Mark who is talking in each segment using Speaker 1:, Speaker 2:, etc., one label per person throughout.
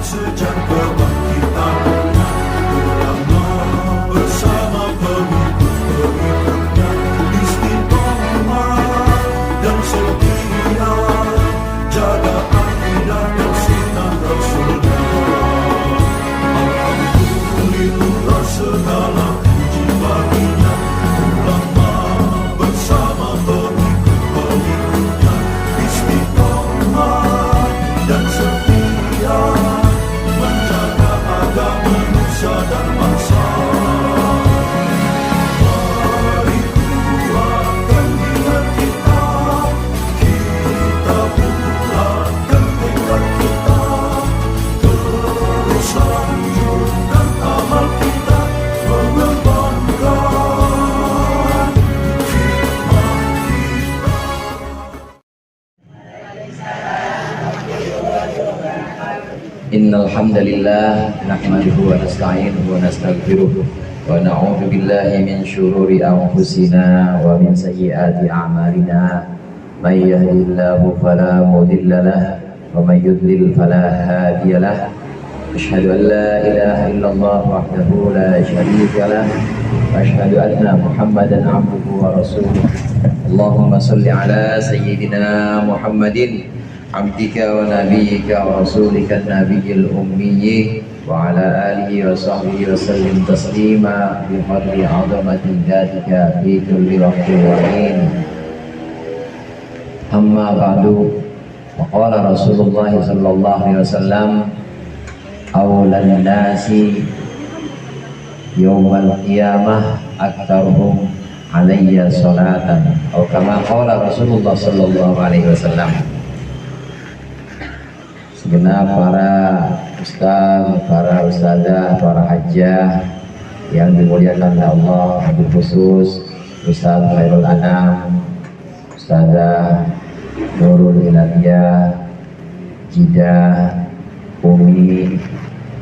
Speaker 1: sejak kebangkitan ulama bersama pengikut-pengikutnya istiqomah dan setia jaga akidah dan sunnah Rasulullah. Alhamdulillah segala puji baginya ulama bersama pengikut-pengikutnya istiqomah dan setia menjaga agama nusa dan bangsa. Mari kuatkan niat kita, kita bulatkan tekad kita, terus lanjutkan amal kita, mengembangkan hikmah kita.
Speaker 2: Innal hamdalillah nahmaduhu wa nasta'inuhu wa nastaghfiruh wa na'udzu billahi min syururi anfusina wa min sayyiati a'malina. May yahdihillahu fala mudilla lahu wa may yudlil fala hadiya lahu. Asyhadu an la ilaha illallah wahdahu la syarika lahu wa asyhadu anna Muhammadan 'abduhu wa rasuluh. Allahumma shalli ala sayyidina Muhammadin abdika wa nabiyyika wa rasulika nabiyil ummi wa ala alihi wa sahbihi wa sallim taslima bi qadri 'azamati dzatika fi kulli waqtin wa hin. Amma ba'du, wa qala Rasulullah sallallahu alaihi wasallam awlan nasi yaumal qiyamah aktsaruhum alayya salatan, atau kama qala Rasulullah sallallahu alaihi wasallam. Segenap para ustaz, para ustazah, para hajjah yang dimuliakan oleh Allah, habis khusus Ustaz Khairul Anam, Ustazah Nurul Ilahiyah, Jidah, Umi,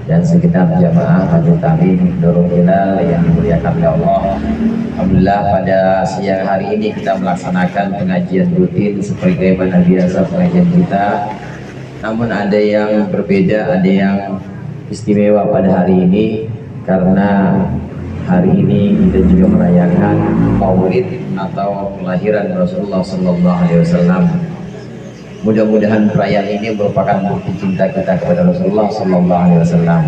Speaker 2: dan segenap jamaah Majlis Taklim Nurul Hilal yang dimuliakan oleh Allah. Alhamdulillah, pada siang hari ini kita melaksanakan pengajian rutin seperti bagaimana biasa pengajian kita. Namun ada yang berbeda, ada yang istimewa pada hari ini, karena hari ini kita juga merayakan Maulid atau kelahiran Rasulullah sallallahu alaihi wasallam. Mudah-mudahan perayaan ini merupakan bukti cinta kita kepada Rasulullah sallallahu alaihi wasallam.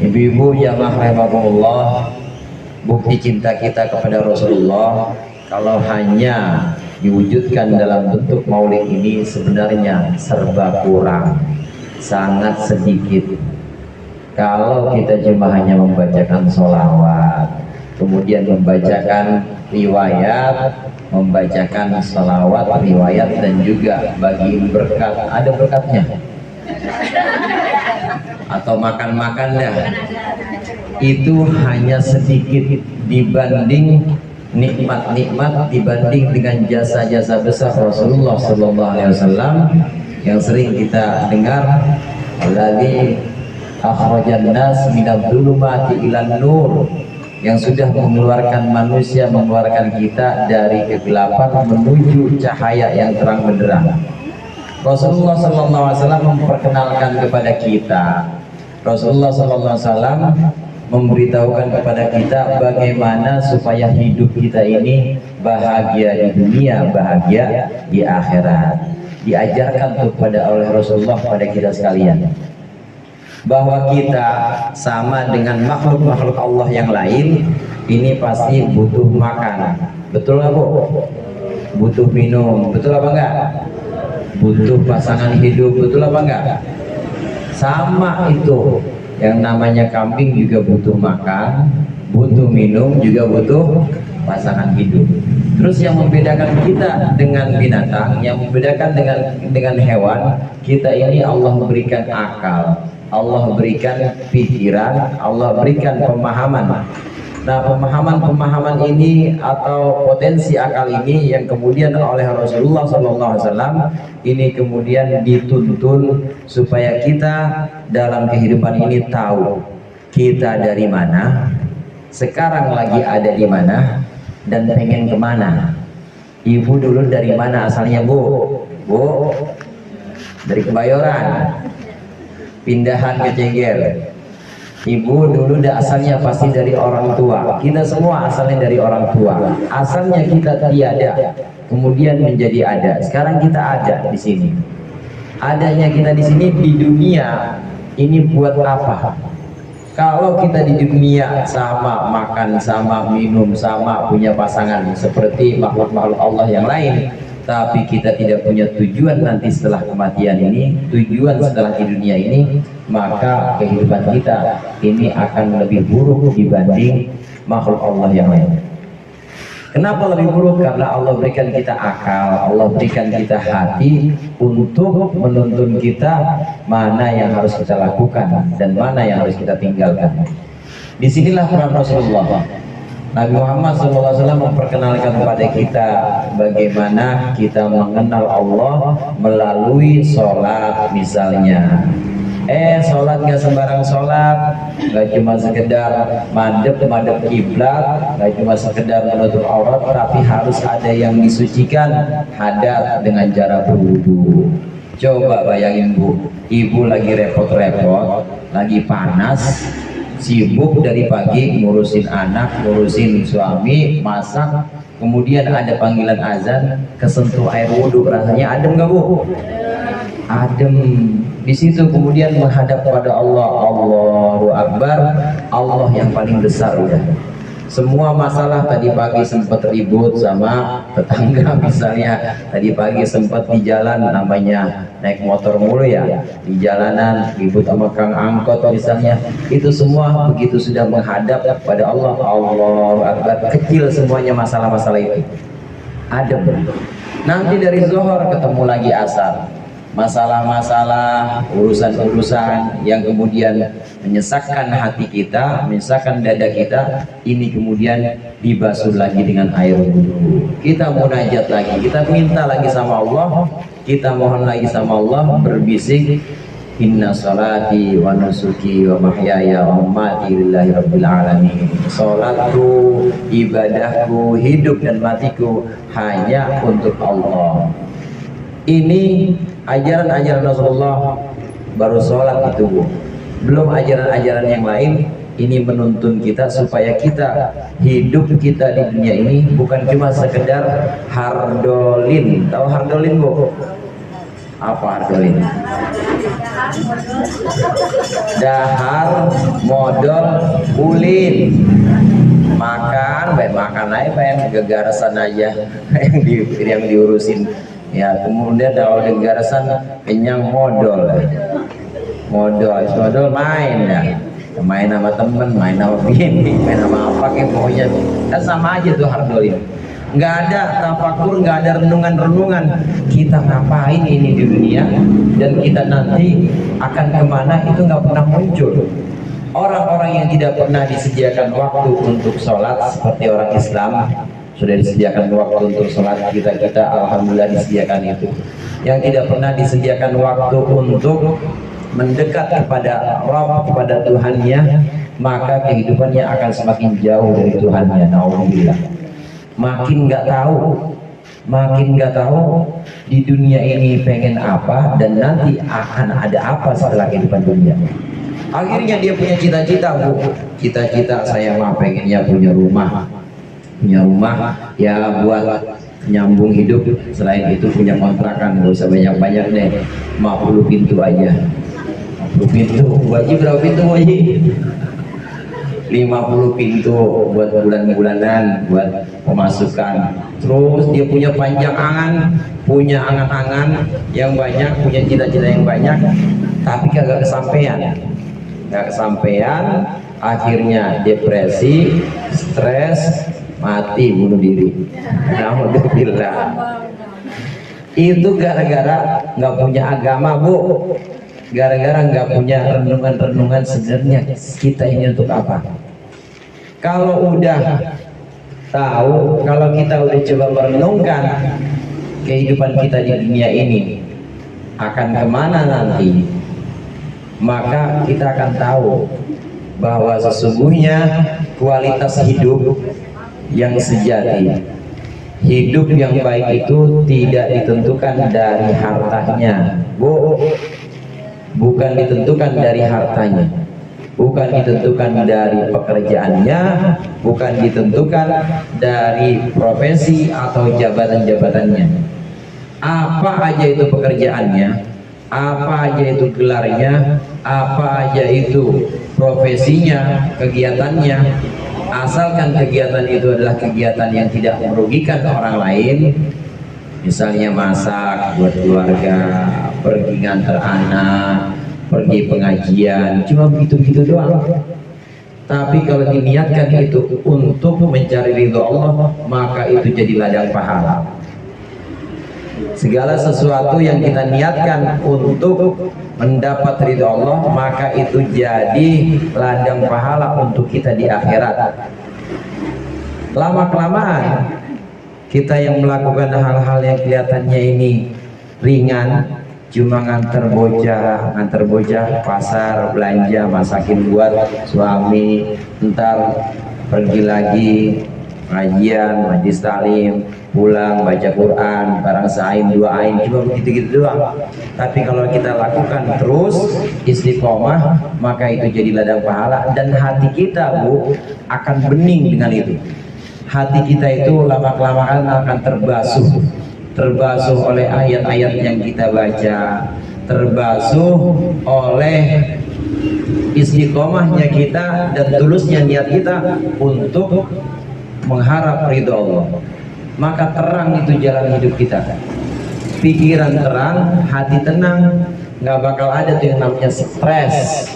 Speaker 2: Ibu-ibu jamaah rahimakumullah, bukti cinta kita kepada Rasulullah kalau hanya diwujudkan dalam bentuk maulid ini sebenarnya serba kurang, sangat sedikit. Kalau kita cuma hanya membacakan sholawat, kemudian membacakan riwayat, membacakan sholawat, riwayat, dan juga bagi berkat, ada berkatnya atau makan-makannya, itu hanya sedikit dibanding nikmat-nikmat, dibanding dengan jasa-jasa besar Rasulullah sallallahu alaihi wasallam yang sering kita dengar, alladzi akhrajan nas minadz dzulumati ilan nur, yang sudah mengeluarkan manusia, mengeluarkan kita dari kegelapan menuju cahaya yang terang benderang. Rasulullah sallallahu alaihi wasallam memperkenalkan kepada kita, Rasulullah sallallahu alaihi wasallam memberitahukan kepada kita bagaimana supaya hidup kita ini bahagia di dunia, bahagia di akhirat. Diajarkan kepada oleh Rasulullah pada kita sekalian bahwa kita sama dengan makhluk-makhluk Allah yang lain, ini pasti butuh makan. Betul nggak, Bu? Butuh minum. Betul apa enggak? Butuh pasangan hidup. Betul apa enggak? Sama itu. Yang namanya kambing juga butuh makan, butuh minum, juga butuh pasangan hidup. Terus yang membedakan kita dengan binatang, yang membedakan dengan hewan, kita ini Allah berikan akal, Allah berikan pikiran, Allah berikan pemahaman. Nah, pemahaman ini atau potensi akal ini yang kemudian oleh Rasulullah SAW ini kemudian dituntun supaya kita dalam kehidupan ini tahu kita dari mana, sekarang lagi ada di mana, dan pengen kemana. Ibu dulu dari mana asalnya, Bu? Bu? Dari Kebayoran. pindahan ke Ceger. Ibu dulu asalnya pasti dari orang tua. Kita semua asalnya dari orang tua. Asalnya kita tiada, kemudian menjadi ada. Sekarang kita ada di sini. Adanya kita di sini di dunia ini buat apa? Kalau kita di dunia sama makan, sama minum, sama punya pasangan seperti makhluk-makhluk Allah yang lain, tapi kita tidak punya tujuan nanti setelah kematian ini, tujuan setelah di dunia ini, maka kehidupan kita ini akan lebih buruk dibanding makhluk Allah yang lain. Kenapa lebih buruk? Karena Allah berikan kita akal, Allah berikan kita hati untuk menuntun kita mana yang harus kita lakukan dan mana yang harus kita tinggalkan. Disinilah peran Rasulullah. Nabi Muhammad SAW memperkenalkan kepada kita bagaimana kita mengenal Allah melalui sholat misalnya. Sholat nggak sembarang sholat, nggak cuma sekedar madep kiblat, nggak cuma sekedar menutup aurat, tapi harus ada yang disucikan, hadap dengan cara berwudu. Coba bayangin Bu, ibu lagi repot-repot, lagi panas, sibuk dari pagi ngurusin anak, ngurusin suami, masak, kemudian ada panggilan azan, kesentuh air wudhu, rasanya adem nggak Bu? Adem. Di situ kemudian menghadap pada Allah, Allahu Akbar, Allah yang paling besar udah. Semua masalah tadi pagi sempat ribut sama tetangga misalnya, tadi pagi sempat di jalan, namanya naik motor mulu ya, di jalanan ribut sama kang angkot misalnya, itu semua begitu sudah menghadap pada Allah, Allahu Akbar, kecil semuanya masalah-masalah itu. Adem. Nanti dari zuhur ketemu lagi asar. Masalah-masalah, urusan-urusan yang kemudian menyesakkan hati kita, menyesakkan dada kita, ini kemudian dibasuh lagi dengan air wudhu. Kita munajat lagi, kita minta lagi sama Allah, kita mohon lagi sama Allah, berbisik, inna salati wa nusuki wa mahyaya wa mamati lillahi rabbil alamin. Salatku, ibadahku, hidup dan matiku hanya untuk Allah. Ini ajaran-ajaran Rasulullah, baru sholat itu Bu. Belum ajaran-ajaran yang lain. Ini menuntun kita supaya kita hidup kita di dunia ini bukan cuma sekedar hardolin. Tahu hardolin Bu? Apa hardolin? Dahar, modal, ulin. Makan, baik makan aja, baik gegarasan aja yang diurusin. Ya, kemudian kalau gegarasan kenyang modal main ya, main sama temen, main sama bini, main sama apa kayak pokoknya kan sama aja tuh hardolin. Nggak ada tafakur, nggak ada renungan kita ngapain ini di dunia dan kita nanti akan kemana, itu nggak pernah muncul. Orang-orang yang tidak pernah disediakan waktu untuk sholat seperti orang Islam, sudah disediakan waktu untuk sholat, kita alhamdulillah disediakan itu. Yang tidak pernah disediakan waktu untuk mendekat kepada Rabb, kepada Tuhannya, maka kehidupannya akan semakin jauh dari Tuhannya. Alhamdulillah. Makin nggak tahu di dunia ini pengen apa dan nanti akan ada apa setelah kehidupan dunia. Akhirnya dia punya cita-cita Bu, cita-cita saya mah pengennya punya rumah ya buat nyambung hidup, selain itu punya kontrakan, gak usah banyak-banyak deh, 50 pintu aja. 50 pintu, wajib berapa pintu wajib? 50 pintu buat bulan-bulanan, buat pemasukan. Terus dia punya panjang angan, punya angan-angan yang banyak, punya cita-cita yang banyak, tapi kagak kesampean, akhirnya depresi, stres, mati, bunuh diri. Alhamdulillah. Itu gara-gara nggak punya agama Bu, gara-gara nggak punya renungan-renungan sebenarnya kita ini untuk apa. Kalau udah tahu, kalau kita udah coba merenungkan kehidupan kita di dunia ini akan kemana nanti, maka kita akan tahu bahwa sesungguhnya kualitas hidup yang sejati, hidup yang baik itu tidak ditentukan dari hartanya Bu, bukan ditentukan dari hartanya, bukan ditentukan dari pekerjaannya, bukan ditentukan dari profesi atau jabatan-jabatannya. Apa aja itu pekerjaannya, apa aja itu gelarnya, apa aja itu profesinya, kegiatannya, asalkan kegiatan itu adalah kegiatan yang tidak merugikan orang lain, misalnya masak buat keluarga, pergi ngantar anak, pergi pengajian, cuma begitu-begitu doang. Tapi kalau diniatkan itu untuk mencari ridho Allah, maka itu jadi ladang pahala. Segala sesuatu yang kita niatkan untuk mendapat ridho Allah, maka itu jadi ladang pahala untuk kita di akhirat. Lama-kelamaan kita yang melakukan hal-hal yang kelihatannya ini ringan, cuma nganter bocah pasar, belanja, masakin buat suami, ntar pergi lagi pengajian, majlis taklim, pulang baca Quran, barang seain dua ain, cuma begitu-gitu doang. Tapi kalau kita lakukan terus istiqomah, maka itu jadi ladang pahala, dan hati kita, Bu, akan bening dengan itu. Hati kita itu lama-kelamaan akan terbasuh oleh ayat-ayat yang kita baca, terbasuh oleh istiqomahnya kita dan tulusnya niat kita untuk mengharap ridho Allah. Maka terang itu jalan hidup kita, pikiran terang, hati tenang, nggak bakal ada tuh yang namanya stres,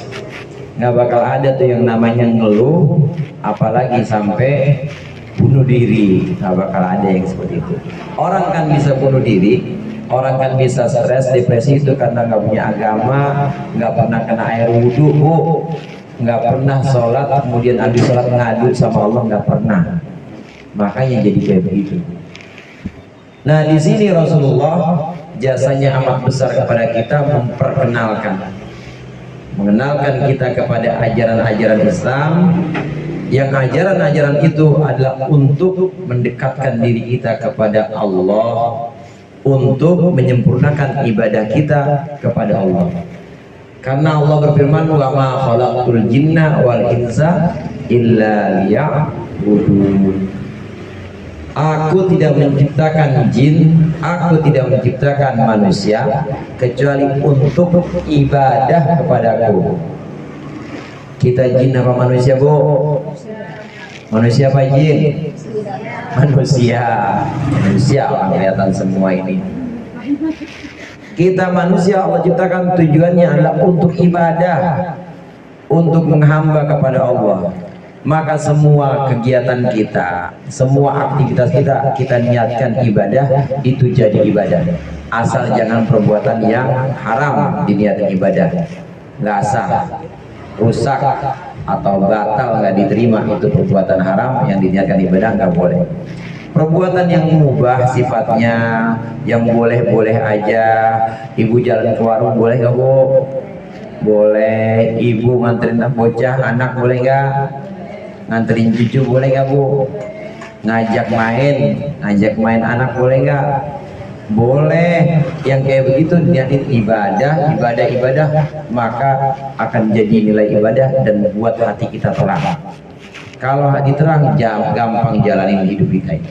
Speaker 2: nggak bakal ada tuh yang namanya ngeluh, apalagi sampai bunuh diri, nggak bakal ada yang seperti itu. Orang kan bisa bunuh diri, orang kan bisa stres, depresi, itu karena nggak punya agama, nggak pernah kena air wudhu, nggak pernah sholat, kemudian habis sholat ngadu sama Allah, nggak pernah. Makanya jadi kayak begitu. Nah, di sini Rasulullah jasanya amat besar kepada kita, mengenalkan kita kepada ajaran-ajaran Islam, yang ajaran-ajaran itu adalah untuk mendekatkan diri kita kepada Allah, untuk menyempurnakan ibadah kita kepada Allah. Karena Allah berfirman, wa ma khalaqtul jinna wal insa illa liya'budun. Aku tidak menciptakan jin, aku tidak menciptakan manusia kecuali untuk ibadah kepadaku. Kita jin apa manusia, Bu? Manusia apa jin? Manusia. Manusia, kelihatan semua ini. Kita manusia Allah ciptakan tujuannya adalah untuk ibadah, untuk menghamba kepada Allah. Maka semua kegiatan kita, semua aktivitas kita niatkan ibadah, itu jadi ibadah. Asal jangan perbuatan yang haram diniatkan ibadah, nggak sah, rusak atau batal, nggak diterima, itu perbuatan haram yang diniatkan ibadah, nggak boleh. Perbuatan yang mubah sifatnya, yang boleh-boleh aja, ibu jalan ke warung boleh nggak, Bu? Boleh. Ibu nganterin bocah anak boleh nggak? Nganterin cucu boleh nggak, Bu? Ngajak main anak boleh nggak? Boleh. Yang kayak begitu niatin ibadah, maka akan jadi nilai ibadah dan buat hati kita terang. Kalau hati terang, gampang jalanin hidup kita ini.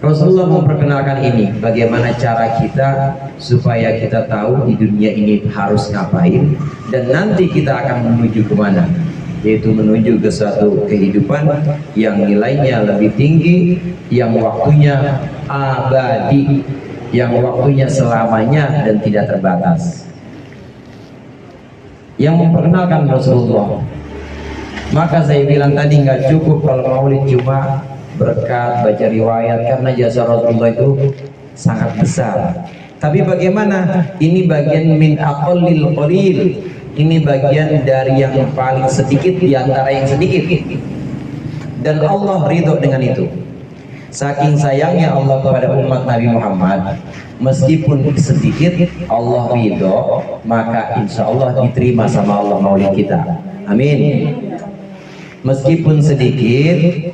Speaker 2: Rasulullah memperkenalkan ini, bagaimana cara kita supaya kita tahu di dunia ini harus ngapain, dan nanti kita akan menuju kemana, yaitu menuju ke suatu kehidupan yang nilainya lebih tinggi, yang waktunya abadi, yang waktunya selamanya dan tidak terbatas. Yang memperkenalkan Rasulullah. Maka saya bilang tadi, nggak cukup kalau maulid cuma berkat baca riwayat, karena jasa Rasulullah itu sangat besar. Tapi bagaimana? Ini bagian min aqallil qalil. Ini bagian dari yang paling sedikit di antara yang sedikit. Dan Allah ridho dengan itu. Saking sayangnya Allah kepada umat Nabi Muhammad, meskipun sedikit Allah ridho, maka insya Allah diterima sama Allah maulid kita. Amin. Meskipun sedikit,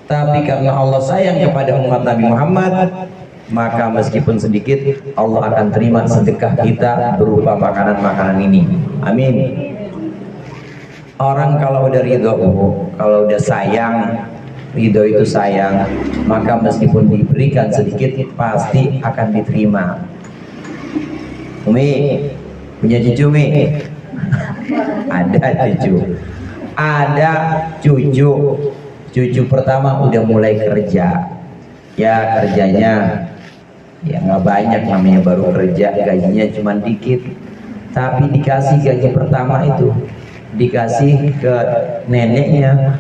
Speaker 2: tapi karena Allah sayang kepada umat Nabi Muhammad, maka meskipun sedikit Allah akan terima sedekah kita berupa makanan-makanan ini. Amin. Orang kalau udah ridho, kalau udah sayang, ridho itu sayang, maka meskipun diberikan sedikit pasti akan diterima. Umi punya cucu, Mi? Ada cucu. Ada cucu pertama udah mulai kerja. Ya kerjanya ya nggak banyak, namanya baru kerja, gajinya cuma dikit, tapi dikasih gaji pertama itu dikasih ke neneknya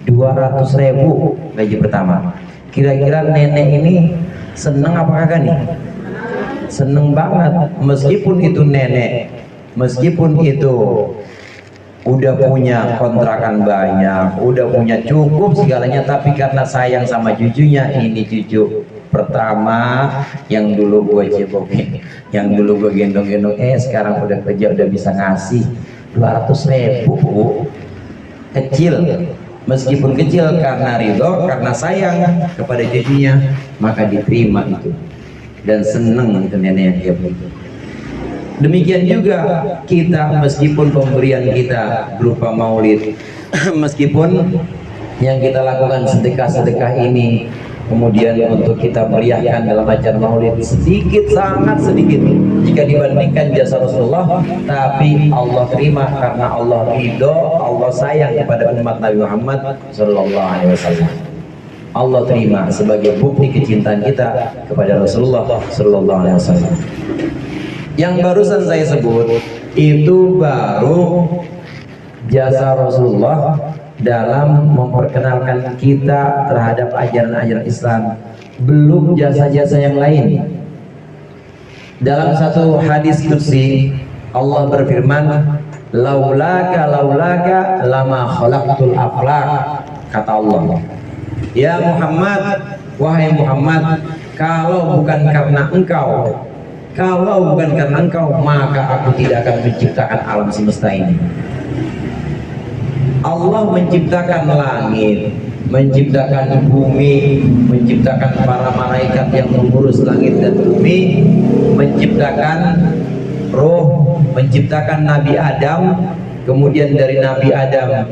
Speaker 2: 200.000 gaji pertama. Kira-kira nenek ini seneng apa kagak nih? Seneng banget. Meskipun itu nenek, meskipun itu udah punya kontrakan banyak, udah punya cukup segalanya, tapi karena sayang sama cucunya, ini cucu pertama yang dulu gue cebokin, yang dulu gue gendong-gendong, sekarang udah kerja, udah bisa ngasih 200.000. Kecil, meskipun kecil, karena ridho, karena sayang kepada cucunya, maka diterima itu dan seneng itu nenek yang dia begitu. Demikian juga kita, meskipun pemberian kita berupa maulid, meskipun yang kita lakukan sedekah-sedekah ini, kemudian untuk kita meriahkan dalam acara maulid sedikit, sangat sedikit jika dibandingkan jasa Rasulullah, tapi Allah terima karena Allah ridho, Allah sayang kepada umat Nabi Muhammad SAW. Allah terima sebagai bukti kecintaan kita kepada Rasulullah SAW. Yang barusan saya sebut itu baru jasa Rasulullah dalam memperkenalkan kita terhadap ajaran-ajaran Islam, belum jasa-jasa yang lain. Dalam satu hadis qudsi Allah berfirman, laulaka lama khalaqtul aflaq, kata Allah, ya Muhammad, wahai Muhammad, kalau bukan karena engkau, maka aku tidak akan menciptakan alam semesta ini. Allah menciptakan langit, menciptakan bumi, menciptakan para malaikat yang mengurus langit dan bumi, menciptakan roh, menciptakan Nabi Adam, kemudian dari Nabi Adam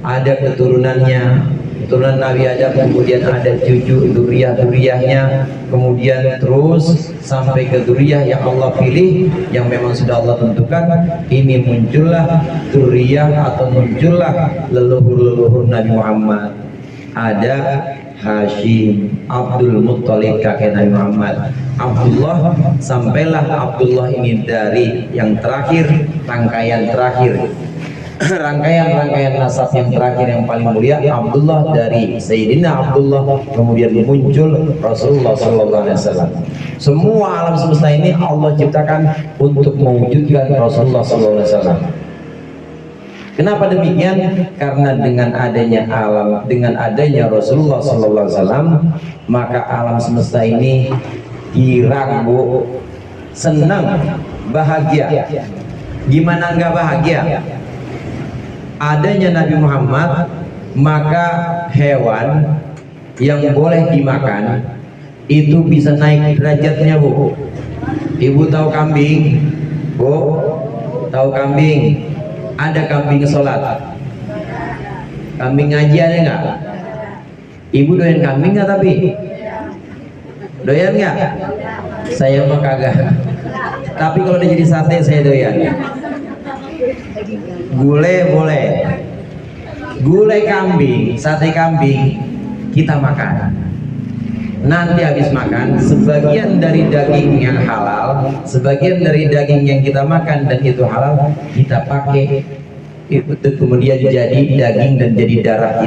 Speaker 2: ada keturunannya, keturunan Nabi Adam, kemudian ada cucu duriyah-duriyahnya, kemudian terus sampai ke duriyah yang Allah pilih, yang memang sudah Allah tentukan. Ini muncullah duriyah atau muncullah leluhur-leluhur Nabi Muhammad. Ada Hashim, Abdul Muttalib kakek Nabi Muhammad, Abdullah, sampailah Abdullah ini dari yang terakhir, rangkaian terakhir, rangkaian nasab yang terakhir yang paling mulia, Abdullah, dari Sayyidina Abdullah kemudian muncul Rasulullah SAW. Semua alam semesta ini Allah ciptakan untuk mewujudkan Rasulullah SAW. Kenapa demikian? Karena dengan adanya alam, dengan adanya Rasulullah SAW, maka alam semesta ini girang, Bu, senang, bahagia. Gimana nggak bahagia? Adanya Nabi Muhammad, maka hewan yang boleh dimakan itu bisa naik derajatnya, Bu. Ibu tahu kambing, Bu? Tahu kambing? Ada kambing sholat, kambing ngaji ada nggak? Ibu doyan kambing nggak? Tapi doyan nggak? Saya mah kagak. Tapi kalau udah jadi sate saya doyan. Gulai boleh, gulai kambing, sate kambing kita makan. Nanti habis makan, sebagian dari daging yang halal, sebagian dari daging yang kita makan dan itu halal, kita pakai itu kemudian jadi daging dan jadi darah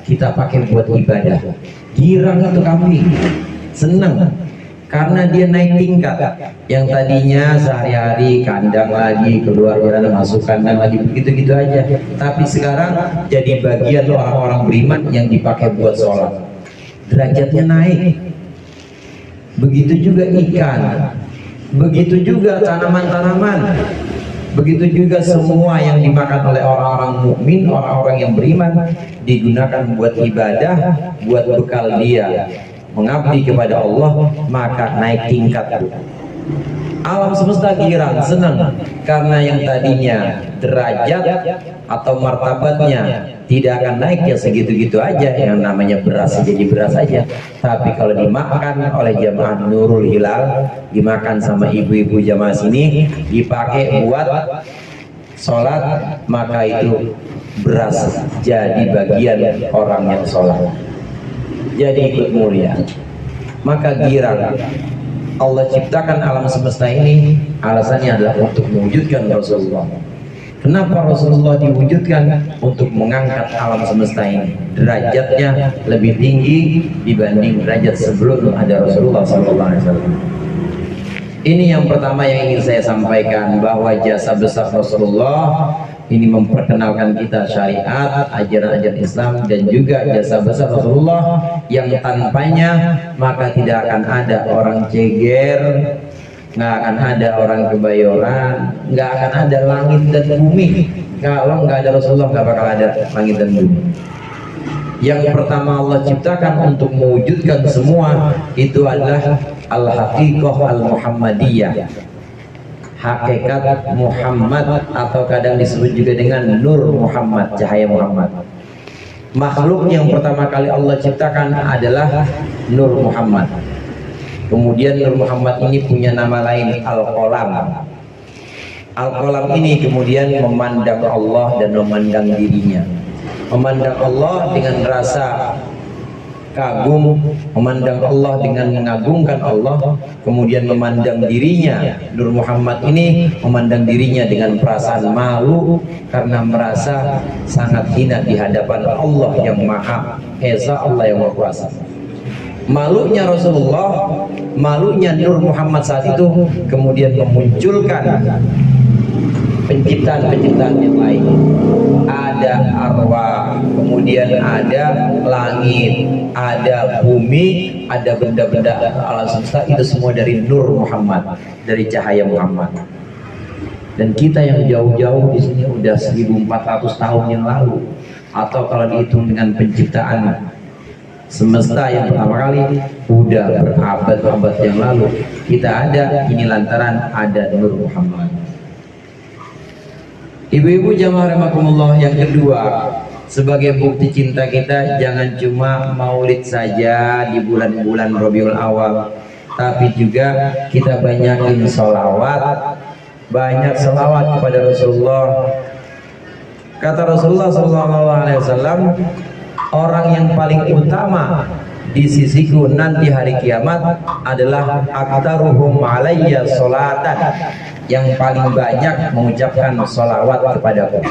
Speaker 2: kita pakai buat ibadah. Girang itu kambing, seneng karena dia naik tingkat. Yang tadinya sehari-hari kandang lagi, keluar masuk kandang lagi, begitu-gitu aja, tapi sekarang jadi bagian orang-orang beriman yang dipakai buat sholat. Derajatnya naik. Begitu juga ikan, begitu juga tanaman-tanaman, begitu juga semua yang dimakan oleh orang-orang mukmin, orang-orang yang beriman, digunakan buat ibadah, buat bekal dia. mengabdi kepada Allah, maka naik tingkat. Alam semesta girang, senang, karena yang tadinya derajat atau martabatnya tidak akan naik ya segitu-gitu aja, yang namanya beras jadi beras aja. Tapi kalau dimakan oleh jamaah Nurul Hilal, dimakan sama ibu-ibu jamaah sini, dipakai buat sholat, maka itu beras jadi bagian orang yang sholat, jadi ikut mulia. Maka girang. Allah ciptakan alam semesta ini, alasannya adalah untuk mewujudkan Rasulullah. Kenapa Rasulullah diwujudkan? Untuk mengangkat alam semesta ini, derajatnya lebih tinggi dibanding derajat sebelum ada Rasulullah SAW. Ini yang pertama yang ingin saya sampaikan, bahwa jasa besar Rasulullah ini memperkenalkan kita syariat, ajaran-ajaran Islam, dan juga jasa besar Rasulullah yang tanpanya maka tidak akan ada orang ceger, nggak akan ada orang kebayoran, nggak akan ada langit dan bumi. Kalau nggak ada Rasulullah nggak bakal ada langit dan bumi. Yang pertama Allah ciptakan untuk mewujudkan semua itu adalah al-haqiqah al-muhammadiyah, hakikat Muhammad, atau kadang disebut juga dengan Nur Muhammad, cahaya Muhammad. Makhluk yang pertama kali Allah ciptakan adalah Nur Muhammad. Kemudian Nur Muhammad ini punya nama lain, Al-Qalam. Al-Qalam ini kemudian memandang Allah dan memandang dirinya. Memandang Allah dengan rasa kagum, memandang Allah dengan mengagungkan Allah, kemudian memandang dirinya. Nur Muhammad ini memandang dirinya dengan perasaan malu karena merasa sangat hina di hadapan Allah yang Maha Esa, Allah yang Maha Kuasa. Malunya Rasulullah, malunya Nur Muhammad saat itu kemudian memunculkan penciptaan-penciptaan yang lain. Ada arwah, kemudian ada langit, ada bumi, ada benda-benda alam semesta, itu semua dari Nur Muhammad, dari cahaya Muhammad. Dan kita yang jauh-jauh di sini udah 1400 tahun yang lalu, atau kalau dihitung dengan penciptaan semesta yang pertama kali udah berabad-abad yang lalu, kita ada ini lantaran ada Nur Muhammad. Ibu-ibu jamaah rahimakumullah, yang kedua, sebagai bukti cinta kita, jangan cuma maulid saja di bulan-bulan Rabiul Awal, tapi juga kita banyakin sholawat, banyak sholawat kepada Rasulullah. Kata Rasulullah SAW, orang yang paling utama di sisiku nanti hari kiamat adalah aktaruhum alayya sholatan, yang paling banyak mengucapkan sholawat kepadaku.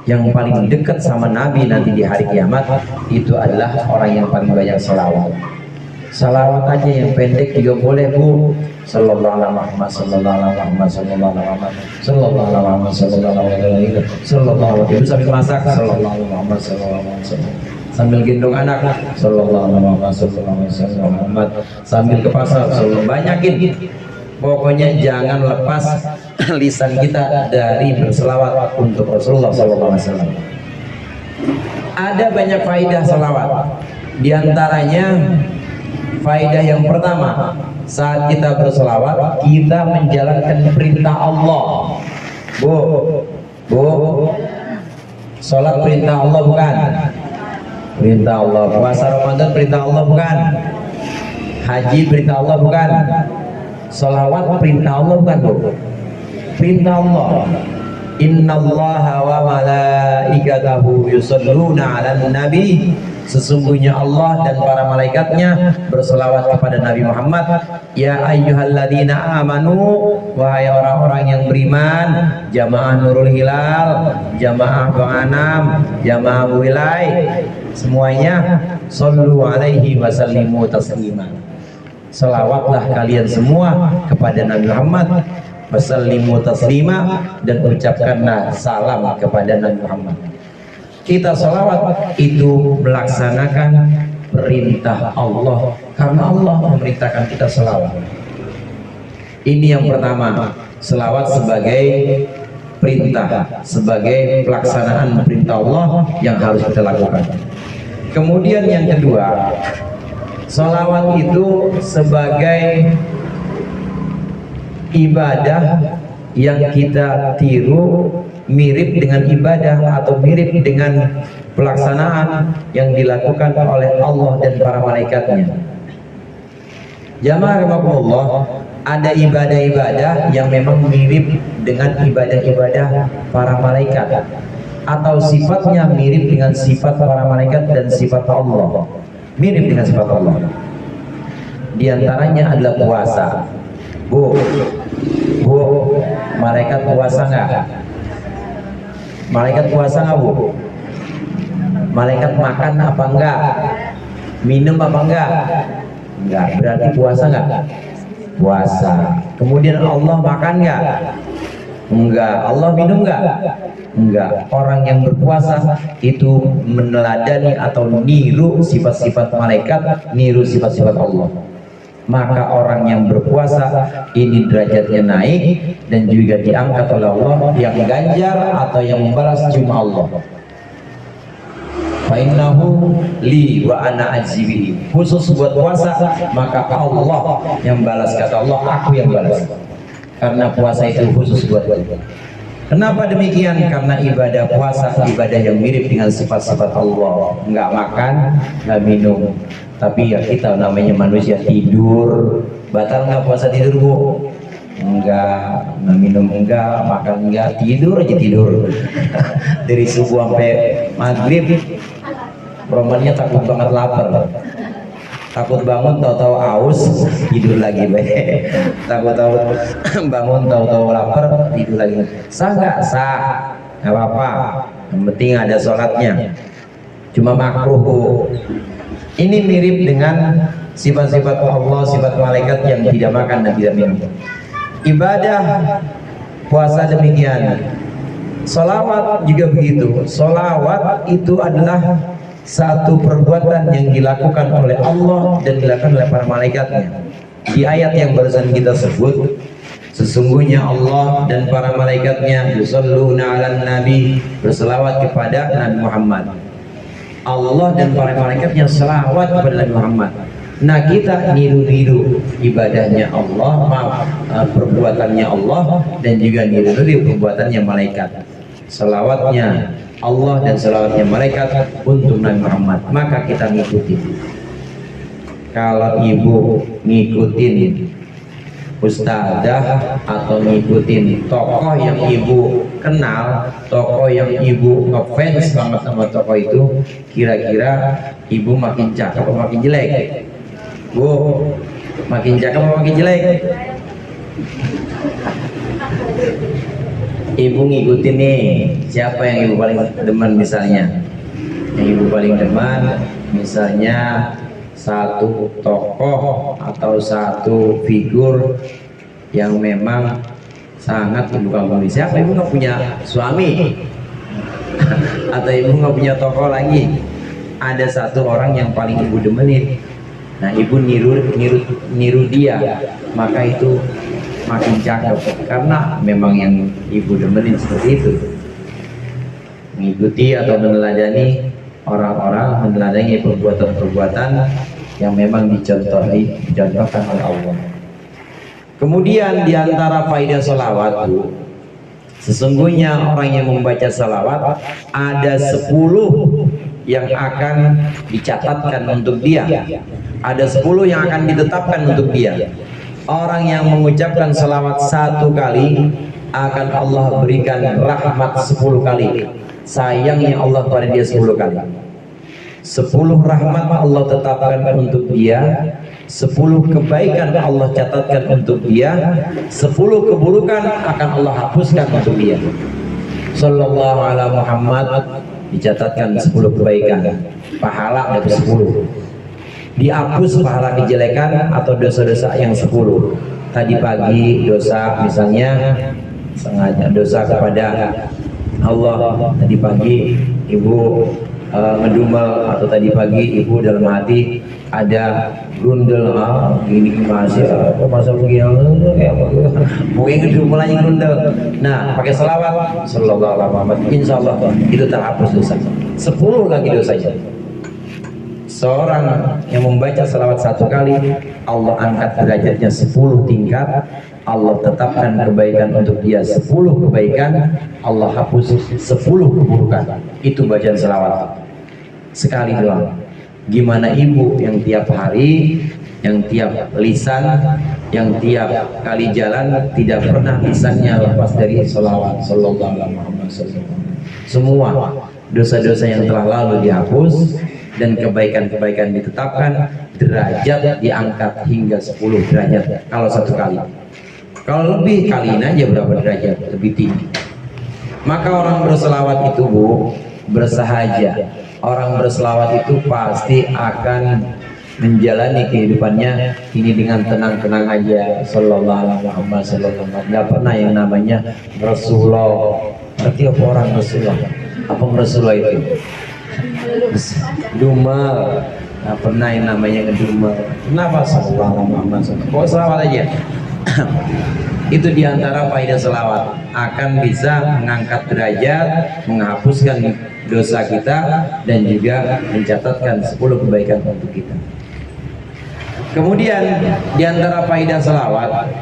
Speaker 2: Yang paling dekat sama Nabi nanti di hari kiamat itu adalah orang yang paling banyak sholawat. Sholawat aja yang pendek juga boleh, Bu. Sallallahu alaihi Muhammad, sallallahu alaihi Muhammad, sallallahu alaihi Muhammad, sallallahu alaihi Muhammad, sallallahu alaihi Muhammad, sallallahu alaihi Muhammad. Sambil masak, sallallahu alaihi Muhammad, sallallahu alaihi Muhammad. Sambil gendong anak, sallallahu alaihi Muhammad, sallallahu alaihi Muhammad. Sambil ke pasar, sallallahu banyakin. Pokoknya jangan lepas lisan kita dari berselawat untuk Rasulullah SAW. Ada banyak faidah selawat. Di antaranya faidah yang pertama, saat kita berselawat kita menjalankan perintah Allah. Bu, sholat perintah Allah bukan? Perintah Allah. Puasa Ramadan perintah Allah bukan? Haji perintah Allah bukan? Salawat perintah Allah bukan, Bu? Perintah Allah. Innallaha wa malaikatahu yusholluna 'alan nabi. Sesungguhnya Allah dan para malaikatnya berselawat kepada Nabi Muhammad. Ya ayyuhalladzina amanu, wahai orang-orang yang beriman, jamaah Nurul Hilal, jamaah Bang Anam, jamaah Wilai, semuanya shollu alaihi wasallimu taslima. Selawatlah kalian semua kepada Nabi Muhammad, wasallimu taslima, dan ucapkanlah salam kepada Nabi Muhammad. Kita selawat itu melaksanakan perintah Allah, karena Allah memerintahkan kita selawat. Ini yang pertama, selawat sebagai perintah, sebagai pelaksanaan perintah Allah yang harus kita lakukan. Kemudian yang kedua, Salawat itu sebagai ibadah yang kita tiru, mirip dengan ibadah atau mirip dengan pelaksanaan yang dilakukan oleh Allah dan para malaikatnya. Jamaah rahimakumullah, ada ibadah-ibadah yang memang mirip dengan ibadah-ibadah para malaikat, atau sifatnya mirip dengan sifat para malaikat dan sifat Allah, mirip dengan sifat Allah. Di antaranya adalah puasa. Bu, malaikat puasa nggak? Malaikat puasa nggak, Bu? Malaikat makan apa enggak? Minum apa enggak? Enggak, berarti puasa nggak? Puasa. Kemudian Allah makan nggak? Enggak. Allah minum nggak? Enggak. Orang yang berpuasa itu meneladani atau niru sifat-sifat malaikat, niru sifat-sifat Allah. Maka orang yang berpuasa ini derajatnya naik dan juga diangkat oleh Allah, yang ganjar atau yang membalas cuma Allah. Fa innahu li wa ana ajibi. Khusus buat puasa, maka Allah yang balas, kata Allah, aku yang balas. Karena puasa itu khusus buat Allah. Kenapa demikian? Karena ibadah puasa ibadah yang mirip dengan sifat-sifat Allah. Enggak makan, enggak minum. Tapi ya kita namanya manusia, tidur. Batal nggak puasa tidur, Bu? Enggak. Nggak minum enggak, makan enggak, tidur aja tidur. Dari subuh sampai maghrib. Romannya takut banget lapar. Takut bangun tahu-tahu aus, tidur lagi baik. Takut-tahu bangun tahu-tahu lapar, tidur lagi. Sah nggak? Sah. Nggak apa-apa. Yang penting ada sholatnya. Cuma makruh, Bu. Ini mirip dengan sifat-sifat Allah, sifat malaikat yang tidak makan dan tidak minum. Ibadah puasa demikian. Sholawat juga begitu. Sholawat itu adalah satu perbuatan yang dilakukan oleh Allah dan dilakukan oleh para malaikatnya. Di ayat yang barusan kita sebut, sesungguhnya Allah dan para malaikatnya yusholluna 'alan nabi, berselawat kepada Nabi Muhammad. Allah dan para malaikatnya selawat kepada Nabi Muhammad. Nah, kita niru-niru ibadahnya Allah, perbuatannya Allah, dan juga niru-niru perbuatannya malaikat. Selawatnya Allah dan selawatnya malaikat untuk Nabi Muhammad, maka kita ngikutin. Kalau ibu ngikutin ustadzah atau ngikutin tokoh yang ibu kenal, tokoh yang ibu ngefans banget sama tokoh itu, kira-kira ibu makin cakep atau makin jelek? Bu, makin cakep atau makin jelek? Ibu ngikutin nih, siapa yang ibu paling demen misalnya? Yang ibu paling demen misalnya satu tokoh atau satu figur yang memang sangat ibu kagumi. Siapa? Ibu nggak punya suami atau ibu nggak punya tokoh lagi, ada satu orang yang paling ibu demenin. Nah, ibu niru dia, maka itu makin cakep karena memang yang ibu demenin seperti itu. Mengikuti atau meneladani orang-orang, meneladani perbuatan-perbuatan yang memang dicontohkan oleh Allah. Kemudian diantara faidah salawat, sesungguhnya orang yang membaca salawat ada 10 yang akan dicatatkan untuk dia, ada 10 yang akan ditetapkan untuk dia. Orang yang mengucapkan salawat 1 kali akan Allah berikan rahmat 10 kali. Sayangnya Allah pada dia 10 kali. 10 rahmat Allah tetapkan untuk dia, 10 kebaikan Allah catatkan untuk dia, 10 keburukan akan Allah hapuskan untuk dia. Sallallahu alaihi Muhammad, dicatatkan 10 kebaikan, pahala dari 10. Dihapus pahala kejelekan atau dosa-dosa yang 10. Tadi pagi dosa misalnya sengaja dosa kepada Allah, tadi pagi ibu ngedumel, atau tadi pagi ibu dalam hati ada grundel, gini masih apa masa begini mungkin ngedumel aja grundel. Nah, pakai selawat sallallahu alaihi wasallam, insyaallah itu terhapus dosa. 10 lagi dosanya, seorang yang membaca salawat 1 kali, Allah angkat derajatnya 10 tingkat, Allah tetapkan kebaikan untuk dia 10 kebaikan, Allah hapus 10 keburukan. Itu bacaan salawat sekali doang. Gimana ibu yang tiap hari, yang tiap lisan, yang tiap kali jalan tidak pernah lisannya lepas dari salawat sallallahu alaihi wasallam. Semua dosa-dosa yang telah lalu dihapus dan kebaikan-kebaikan ditetapkan, derajat diangkat hingga 10 derajat kalau 1 kali. Kalau lebih, kaliin aja berapa derajat lebih tinggi. Maka orang berselawat itu, Bu, bersahaja. Orang berselawat itu pasti akan menjalani kehidupannya ini dengan tenang-tenang aja. Sallallahu alaihi wasallam. Nggak pernah yang namanya Rasulullah. Berarti apa orang Rasulullah? Apa Rasulullah itu? Dumal. Nggak pernah yang namanya ngedumal. Kenapa? Sallallahu alaihi wasallam. Kok selawat aja? Itu diantara faedah selawat, akan bisa mengangkat derajat, menghapuskan dosa kita, dan juga mencatatkan 10 kebaikan untuk kita. Kemudian diantara faedah selawat,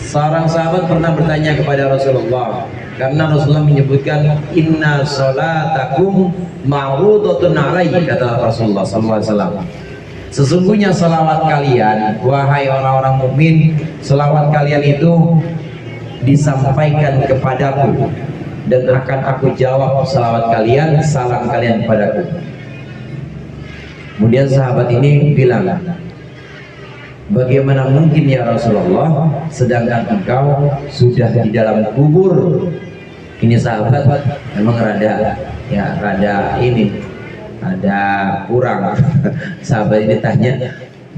Speaker 2: seorang sahabat pernah bertanya kepada Rasulullah, karena Rasulullah menyebutkan inna sholatakum ma'rudatun alaihi, kata Rasulullah SAW. Sesungguhnya salawat kalian, wahai orang-orang mukmin, salawat kalian itu disampaikan kepadaku dan akan aku jawab salawat kalian, salam kalian kepadaku. Kemudian sahabat ini bilang, bagaimana mungkin ya Rasulullah, sedangkan engkau sudah di dalam kubur. Ini sahabat memang rada kurang. Sahabat ini tanya,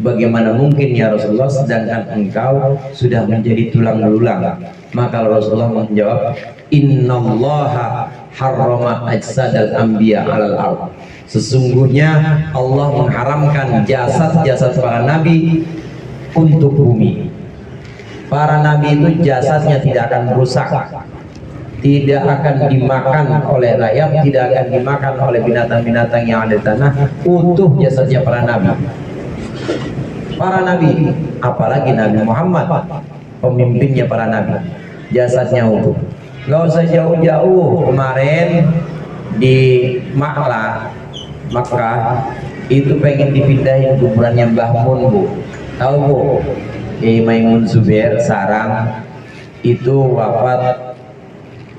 Speaker 2: bagaimana mungkin ya Rasulullah, sedangkan engkau sudah menjadi tulang belulang. Maka Rasulullah menjawab, innallaha harrama ajsadal anbiya 'alal ardh. Sesungguhnya Allah mengharamkan jasad-jasad para nabi untuk bumi. Para nabi itu jasadnya tidak akan rusak, tidak akan dimakan oleh rayap, tidak akan dimakan oleh binatang-binatang yang ada di tanah, utuh jasadnya para nabi. Para nabi, apalagi Nabi Muhammad, pemimpinnya para nabi, jasadnya utuh. Gak usah jauh-jauh, kemarin di Makkah itu pengen dipindahin kuburannya Mbah Mun, Bu. Tahu, Bu? Kiai Maimun Zubair Sarang itu wafat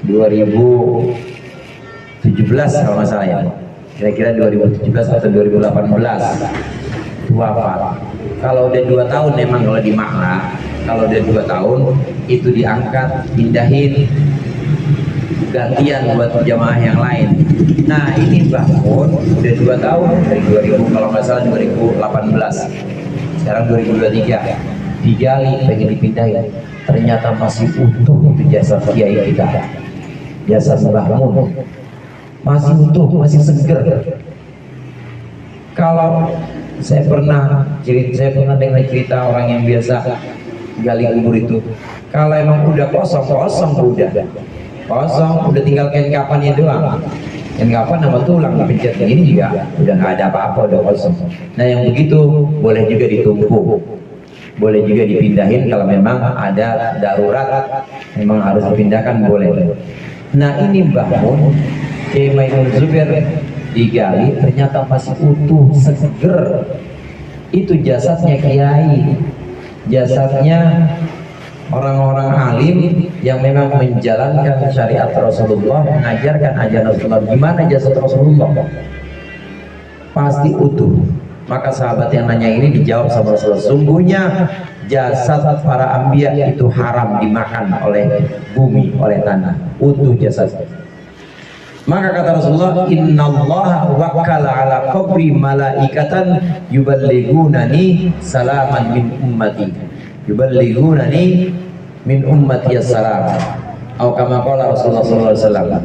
Speaker 2: 2017 kalau nggak salah ya, kira-kira 2017 atau 2018 wafat. Kalau udah 2 tahun memang kalau di Makna, kalau udah 2 tahun itu diangkat, pindahin, gantian buat jamaah yang lain. Nah ini bangun udah 2 tahun dari 2000 kalau nggak salah 2018, sekarang 2023 digali pengen dipindahin, ternyata masih utuh itu jasad kiai kita. Jasad Mbah Mun masih utuh, masih seger. Kalau saya pernah dengar cerita orang yang biasa gali kubur itu, kalau emang udah kosong udah tinggal kain kapannya doang, kain kapan sama tulang dipencet ini juga udah nggak ada apa-apa, udah kosong. Nah yang begitu boleh juga ditumpuk, boleh juga dipindahin kalau memang ada darurat, memang harus dipindahkan, boleh. Nah ini bangun Kiai Maimun Zubair digali, ternyata masih utuh, seger. Itu jasadnya kiai, jasadnya orang-orang alim yang memang menjalankan syariat Rasulullah, mengajarkan ajaran Rasulullah. Gimana jasad Rasulullah? Pasti utuh. Maka sahabat yang nanya ini dijawab sama Rasulullah, sungguhnya jasad para anbiya itu haram dimakan oleh bumi, oleh tanah, utuh jasad. Maka kata Rasulullah, innallaha wakkala ala qabri malaikatan yuballighunani salaman min ummati, yuballighunani min ummati assalam, atau kama qala Rasulullah sallallahu alaihi wasallam.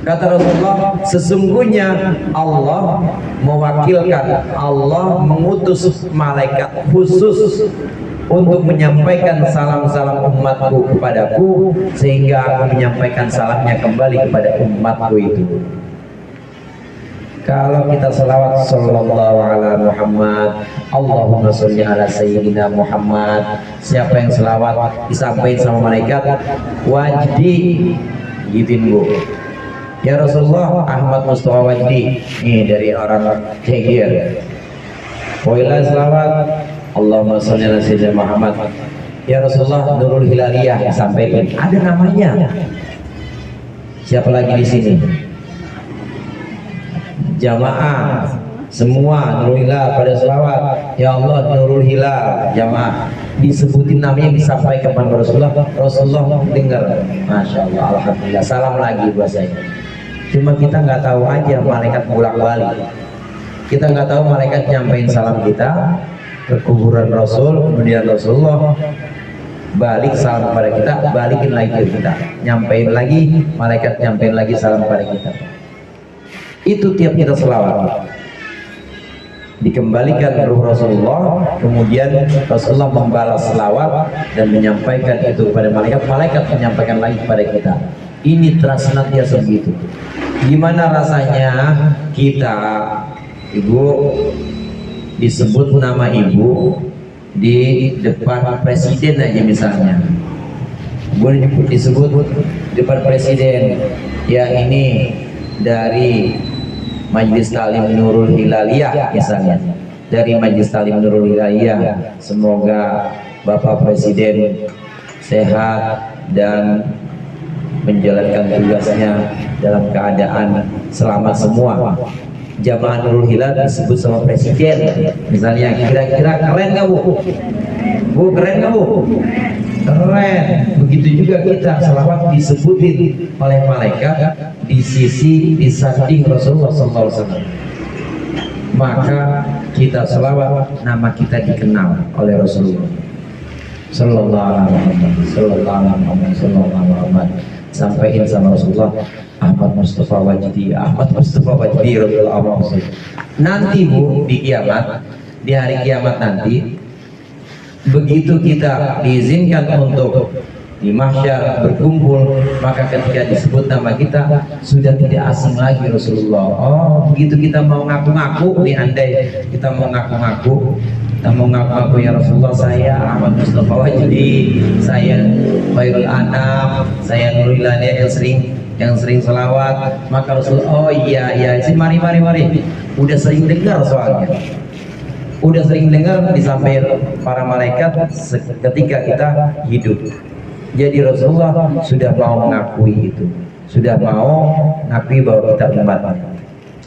Speaker 2: Kata Rasulullah, sesungguhnya Allah mewakilkan, Allah mengutus malaikat khusus untuk menyampaikan salam-salam umatku kepadaku, sehingga aku menyampaikan salamnya kembali kepada umatku itu. Kalau kita selawat sallallahu ala Muhammad, Allahumma sholli ala sayyidina Muhammad, siapa yang selawat disampaikan sama malaikat, Wajdi gituin Bu. Ya Rasulullah, Ahmad Mustafa Wajdi, ini dari orang Cegir. Wailah selawat, Allahumma sholli ala sayyidina Muhammad. Ya Rasulullah, Nurul Hilaliyah disampaikan, ada namanya. Siapa lagi di sini? Jamaah semua Nurul Hilal pada selawat, ya Allah Nurul Hilal, jamaah disebutin namanya, disampaikan kepada Rasulullah. Rasulullah dengar, masya Allah, alhamdulillah, salam lagi buat saya. Cuma kita nggak tahu aja malaikat bolak-balik, kita nggak tahu malaikat nyampein salam kita ke kuburan Rasul, kemudian Rasulullah balik salam kepada kita, balikin lagi ke kita, nyampein lagi, malaikat nyampein lagi salam kepada kita. Itu tiap kita selawat dikembalikan ruh Rasulullah, kemudian Rasulullah membalas selawat dan menyampaikan itu kepada malaikat, malaikat menyampaikan lagi kepada kita. Ini senantiasa begitu. Gimana rasanya kita, ibu, disebut nama ibu di depan presiden aja misalnya, boleh disebut depan presiden, ya ini dari Majelis Talim Nurul Hilaliyah misalnya, dari Majelis Talim Nurul Hilaliyah, semoga Bapak Presiden sehat dan menjalankan tugasnya dalam keadaan selamat semua. Jamaah Nurul Hilal disebut sama presiden misalnya, kira-kira keren gak Bu? Bu, keren gak Bu? Keren. Begitu juga kita selawat disebutin oleh malaikat di sisi, di samping Rasulullah SAW, maka kita selawat, nama kita dikenal oleh Rasulullah Sallallahu Alaihi Wasallam. Sampaikan sama Rasulullah, Ahmad Mustafa Wajdi, Ahmad Mustafa Wajdi Rasulullah. Nanti Bu, di kiamat, di hari kiamat nanti, begitu kita diizinkan untuk di mahsyar berkumpul, maka ketika disebut nama kita sudah tidak asing lagi Rasulullah. Oh, begitu kita mau ngaku-ngaku nih, andai kita mau ngaku-ngaku, ya Rasulullah, saya Ahmad Mustafa Wajdi, saya Khairul Anam, saya Nurul Hilaliyah yang sering selawat, maka Rasulullah, oh iya, mari, udah sering dengar soalnya. Udah sering dengar disampaikan para malaikat ketika kita hidup. Jadi Rasulullah sudah mau mengakui itu, sudah mau mengakui bahwa kita umatnya.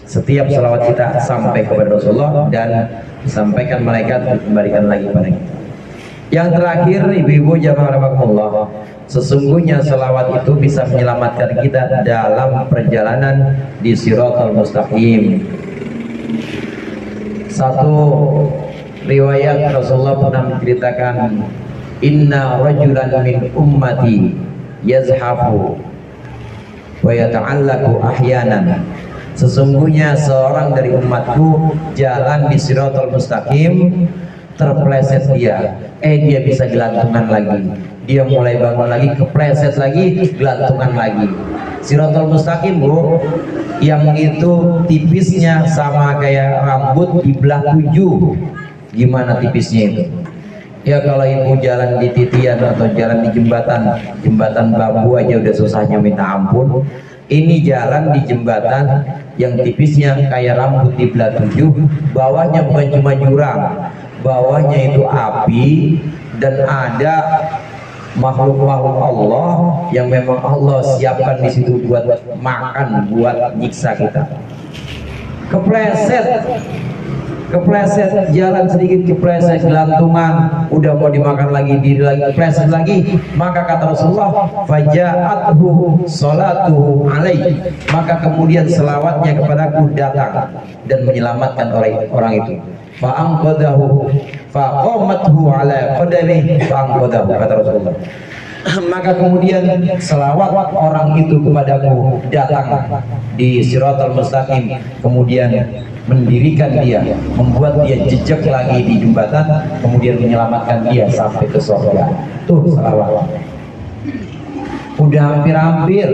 Speaker 2: Setiap salawat kita sampai kepada Rasulullah dan disampaikan malaikat, dikembalikan lagi kepada kita. Yang terakhir, ibu-ibu jamaah rahimakumullah, sesungguhnya salawat itu bisa menyelamatkan kita dalam perjalanan di Shiratal Mustaqim. Satu riwayat Rasulullah pernah menceritakan, inna rajulan min ummati yazhafu wa yata'allaku ahyanan, sesungguhnya seorang dari umatku jalan di Shiratal Mustaqim, terpleset dia bisa gelantungan lagi, dia mulai bangun lagi, kepleset lagi, gelantungan lagi. Shiratal Mustaqim Bu, yang itu tipisnya sama kayak rambut di belah 7. Gimana tipisnya itu? Ya kalau ibu jalan di titian atau jalan di jembatan bambu aja udah susahnya minta ampun. Ini jalan di jembatan yang tipisnya kayak rambut di belah 7, bawahnya bukan cuma jurang, bawahnya itu api, dan ada makhluk-makhluk Allah yang memang Allah siapkan di situ buat makan, buat nyiksa kita. Kepleset, jalan sedikit kepleset, gelantungan, udah mau dimakan lagi, diri lagi, kepleset lagi. Maka kata Rasulullah, faja'athu salatuhu alaihi, maka kemudian selawatnya kepadaku datang dan menyelamatkan orang itu. Fa'anqadahu faqamathu ala qadami fa'anqadahu, kata Rasulullah. Maka kemudian selawat orang itu kepadaku datang di Shiratal Mustaqim, kemudian mendirikan dia, membuat dia jejak lagi di jembatan, kemudian menyelamatkan dia sampai ke surga. Tuh selawat. Udah hampir-hampir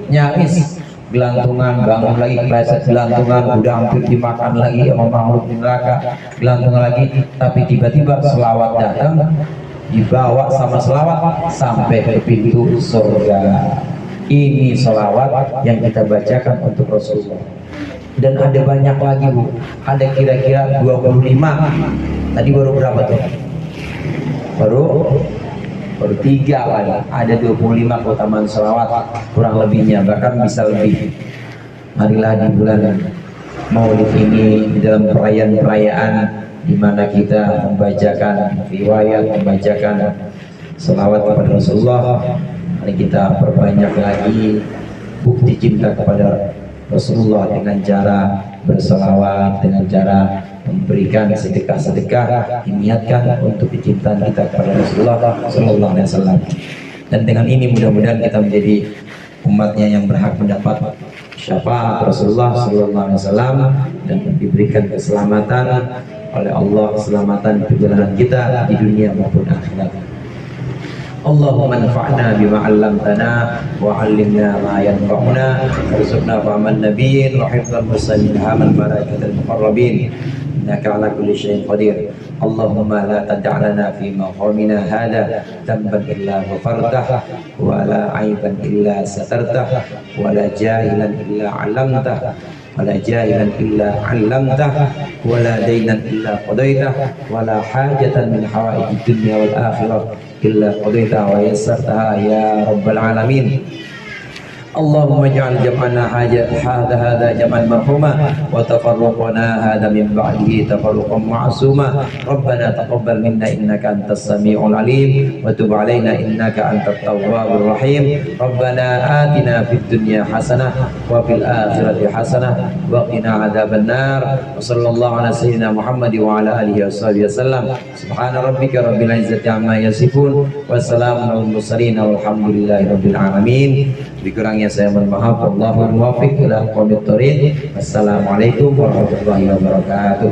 Speaker 2: nyaris gelantungan, bangun lagi kepleset, gelantungan, udah hampir dimakan lagi sama makhluk neraka, gelantungan lagi, tapi tiba-tiba selawat datang, dibawa sama selawat sampai ke pintu surga. Ini selawat yang kita bacakan untuk Rasulullah. Dan ada banyak lagi Bu, ada kira-kira 25. Tadi baru berapa tuh? Baru 3 lagi. Ada 25 keutamaan selawat, kurang lebihnya bahkan bisa lebih. Marilah di bulan Maulid ini, di dalam perayaan-perayaan di mana kita membacakan riwayat, membacakan selawat kepada Rasulullah, mari kita perbanyak lagi bukti cinta kepada Rasulullah dengan cara berselawat, dengan cara memberikan sedekah-sedekah, diniatkan untuk kecintaan kita kepada Rasulullah Sallallahu Alaihi Wasallam. Dan dengan ini mudah-mudahan kita menjadi umatnya yang berhak mendapat syafaat Rasulullah Sallallahu Alaihi Wasallam dan diberikan keselamatan oleh Allah, keselamatan perjalanan kita di dunia maupun akhirat. Allahumma anfa'na bima 'allamtana wa 'allimna ma yanfa'una warzuqna fahman nabiyyin wa hifdzal mursalin hamal malaikatil muqarrabin innaka 'ala kulli syai'in qadir. Allahumma la tad'a lana fi maqamina hadha dhanban illa ghafartah wa la 'aiban illa satartah wa la jahilan illa 'allamtah ولا جاهلا إلا علمته ولا دينا إلا قضيته ولا حاجة من حوائج الدنيا والآخرة إلا قضيتها ويسرتها يا رب العالمين. اللهم اجعل جمعنا هذا جمعا مرحوما وتفرقنا هذا من بعده تفرقا معصوما. ربنا تقبل منا إنك أنت السميع العليم وتب علينا إنك أنت التواب الرحيم. ربنا آتنا في الدنيا حسنة وفي الآخرة حسنة وقنا عذاب النار. وصلى الله على سيدنا محمد وعلى آله وصحبه وسلم. سبحان ربك رب العزة عما يصفون والسلام على المرسلين والحمد لله رب العالمين. Dikurangnya saya mohon maaf. Wallahul muwaffiq ila aqwamit thoriq. Assalamualaikum warahmatullahi wabarakatuh.